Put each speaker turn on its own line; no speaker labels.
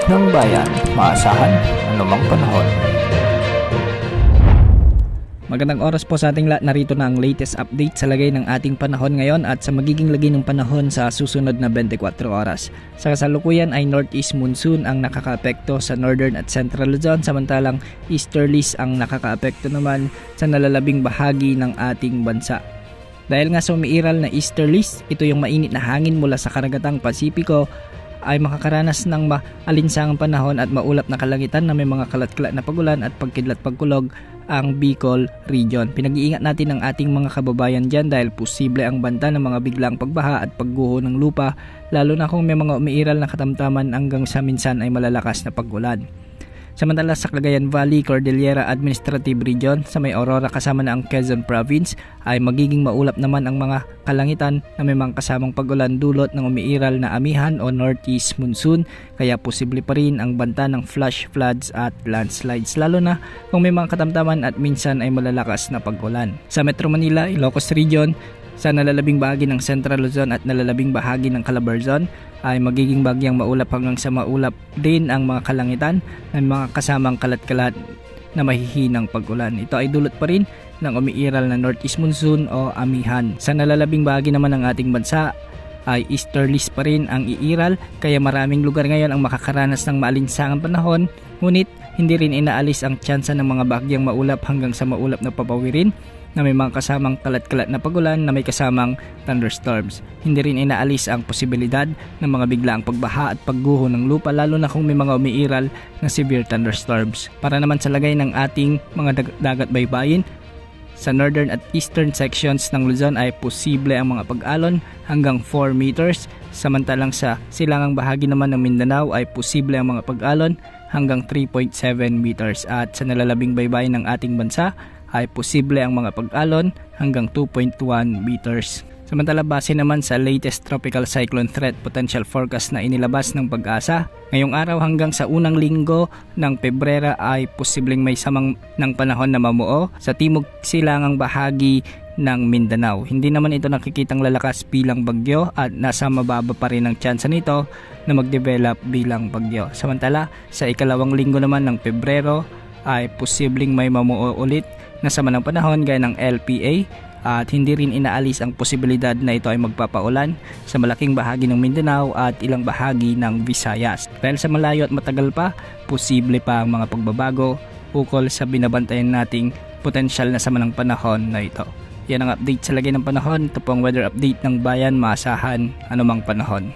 ng bayan, maasahan anumang panahon.
Magandang oras po sa ating lahat. Narito na ang latest update sa lagay ng ating panahon ngayon at sa magiging lagay ng panahon sa susunod na 24 oras. Sa kasalukuyan ay northeast monsoon ang nakakaapekto sa northern at central Luzon, samantalang easterlies ang nakakaapekto naman sa nalalabing bahagi ng ating bansa. Dahil nga sa umiiral na easterlies, ito yung mainit na hangin mula sa karagatang Pasipiko, ay makakaranas ng maalinsangang panahon at maulap na kalangitan na may mga kalat-kalat na pagulan at pagkidlat-pagkulog ang Bicol region. Pinag-iingat natin ang ating mga kababayan dyan dahil posible ang banta ng mga biglang pagbaha at pagguho ng lupa, lalo na kung may mga umiiral na katamtaman hanggang sa minsan ay malalakas na pagulan. Samantala sa Cagayan Valley, Cordillera Administrative Region sa may Aurora kasama na ang Quezon Province ay magiging maulap naman ang mga kalangitan na may mga kasamang pagulan dulot ng umiiral na amihan o northeast monsoon, kaya posible pa rin ang banta ng flash floods at landslides, lalo na kung may mga katamtaman at minsan ay malalakas na pagulan. Sa Metro Manila, Ilocos Region, sa nalalabing bahagi ng Central Luzon at nalalabing bahagi ng Calabarzon ay magiging bagyang maulap hanggang sa maulap din ang mga kalangitan ng mga kasamang kalat-kalat na mahihinang pagulan. Ito ay dulot pa rin ng umiiral na northeast monsoon o amihan. Sa nalalabing bahagi naman ng ating bansa ay easterlies pa rin ang iiral, kaya maraming lugar ngayon ang makakaranas ng maalinsangang panahon, ngunit hindi rin inaalis ang tsansa ng mga bagyang maulap hanggang sa maulap na papawirin na may mga kasamang kalat-kalat na pagulan na may kasamang thunderstorms. Hindi rin inaalis ang posibilidad ng mga biglaang pagbaha at pagguho ng lupa, lalo na kung may mga umiiral na severe thunderstorms. Para naman sa lagay ng ating mga dagat baybayin, sa northern at eastern sections ng Luzon ay posible ang mga pag-alon hanggang 4 meters, samantalang sa silangang bahagi naman ng Mindanao ay posible ang mga pag-alon hanggang 3.7 meters at sa nalalabing baybayin ng ating bansa ay posible ang mga pag-alon hanggang 2.1 meters. Samantala base naman sa latest tropical cyclone threat potential forecast na inilabas ng Pag-asa, ngayong araw hanggang sa unang linggo ng Pebrero ay posibleng may samang ng panahon na mamuo sa timog silangang bahagi ng Mindanao. Hindi naman ito nakikitang lalakas bilang bagyo at nasa mababa pa rin ang tsansa nito na mag-develop bilang bagyo. Samantala sa ikalawang linggo naman ng Pebrero ay posibleng may mamuo ulit na sama ng panahon gaya ng LPA at hindi rin inaalis ang posibilidad na ito ay magpapaulan sa malaking bahagi ng Mindanao at ilang bahagi ng Visayas. Dahil sa malayo at matagal pa, posible pa ang mga pagbabago ukol sa binabantayan nating potensyal na sama ng panahon na ito. Yan ang update sa lagay ng panahon. Ito po ang weather update ng bayan, maasahan anumang panahon.